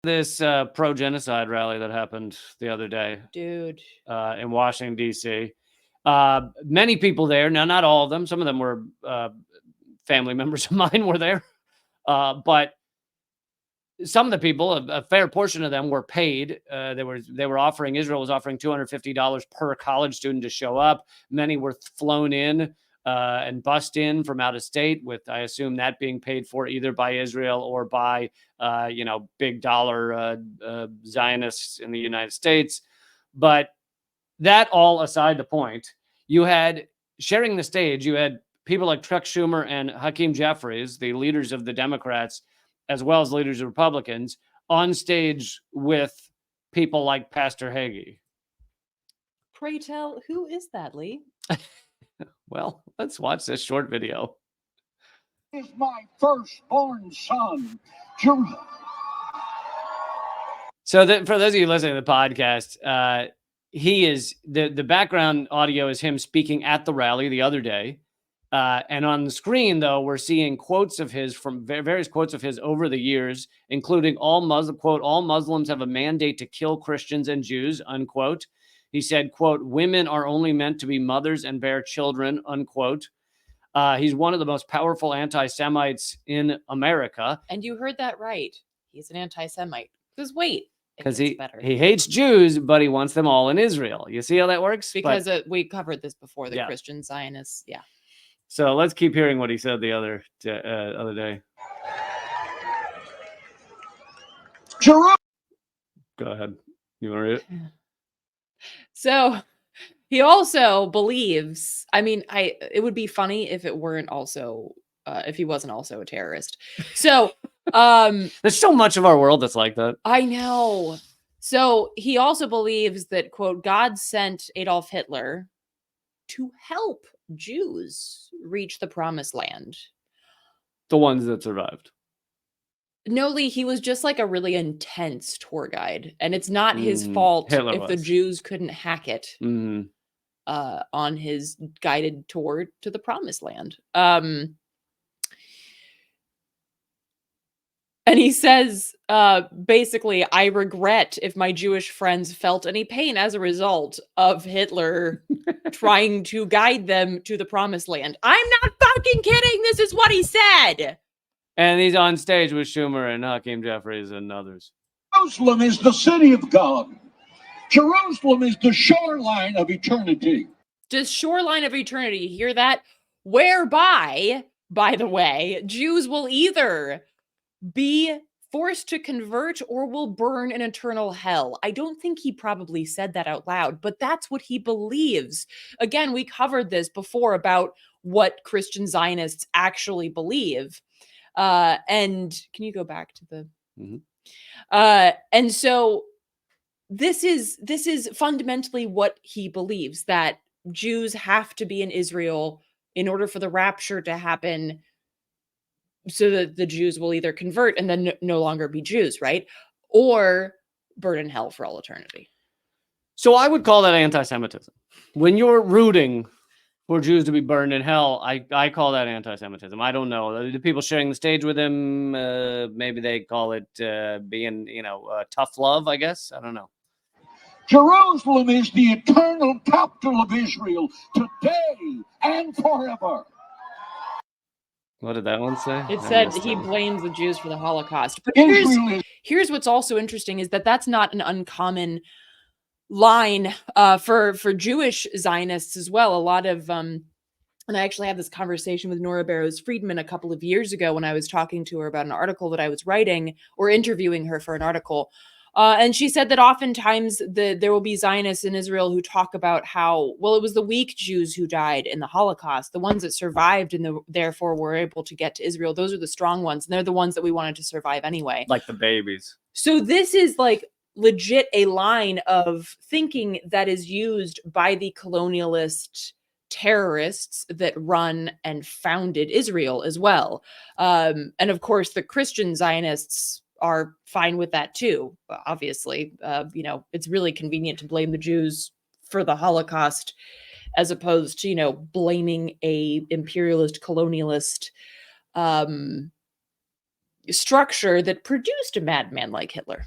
This pro-genocide rally that happened the other day, dude, in Washington, D.C. Many people there. Now, not all of them. Some of them were family members of mine were there. But some of the people, a fair portion of them, were paid. They were offering, Israel was offering $250 per college student to show up. Many were flown in and bussed in from out of state, with, I assume, that being paid for either by Israel or by big dollar Zionists in the United States. But that all aside the point, you had, sharing the stage, you had people like Chuck Schumer and Hakeem Jeffries, the leaders of the Democrats, as well as leaders of Republicans, on stage with people like Pastor Hagee. Pray tell, who is that, Lee? Well, let's watch this short video. Is my firstborn son. So for those of you listening to the podcast, he is the background audio is him speaking at the rally the other day. And on the screen, though, we're seeing quotes of his from various quotes of his over the years, including all Muslims have a mandate to kill Christians and Jews, unquote. He said, quote, women are only meant to be mothers and bear children, unquote. He's one of the most powerful anti-Semites in America. And you heard that right. He's an anti-Semite. Because wait. Because he hates Jews, but he wants them all in Israel. You see how that works? Because we covered this before, the Christian Zionists. Yeah. So let's keep hearing what he said the other day. Go ahead. You want to read it? So he also believes, it would be funny if it weren't also, if he wasn't also a terrorist. So there's so much of our world that's like that. I know. So he also believes that, quote, God sent Adolf Hitler to help Jews reach the promised land. The ones that survived. No, Lee, he was just like a really intense tour guide. And it's not his fault if the Jews couldn't hack it on his guided tour to the promised land. And he says, basically, I regret if my Jewish friends felt any pain as a result of Hitler trying to guide them to the promised land. I'm not fucking kidding. This is what he said. And he's on stage with Schumer and Hakeem Jeffries and others. Jerusalem is the city of God. Jerusalem is the shoreline of eternity. The shoreline of eternity. Hear that? Whereby, by the way, Jews will either be forced to convert or will burn in eternal hell. I don't think he probably said that out loud, but that's what he believes. Again, we covered this before about what Christian Zionists actually believe. And can you go back to the... and so this is fundamentally what he believes, that Jews have to be in Israel in order for the rapture to happen, so that the Jews will either convert and then no longer be Jews, right? Or burn in hell for all eternity. So I would call that anti-Semitism. When you're rooting for Jews to be burned in hell, I call that anti-Semitism. I don't know. The people sharing the stage with him, maybe they call it being, tough love, I guess. I don't know. Jerusalem is the eternal capital of Israel today and forever. What did that one say? It said he blames the Jews for the Holocaust. But here's what's also interesting is that that's not an uncommon line for Jewish Zionists as well. A lot of, and I actually had this conversation with Nora Barrows-Friedman a couple of years ago when I was talking to her about an article that I was writing, or interviewing her for an article. And she said that oftentimes there will be Zionists in Israel who talk about how, well, it was the weak Jews who died in the Holocaust, the ones that survived and therefore were able to get to Israel. Those are the strong ones. And they're the ones that we wanted to survive anyway. Like the babies. So this is like legit a line of thinking that is used by the colonialist terrorists that run and founded Israel as well. And of course, the Christian Zionists are fine with that too. Obviously, it's really convenient to blame the Jews for the Holocaust as opposed to, blaming a imperialist, colonialist, structure that produced a madman like Hitler.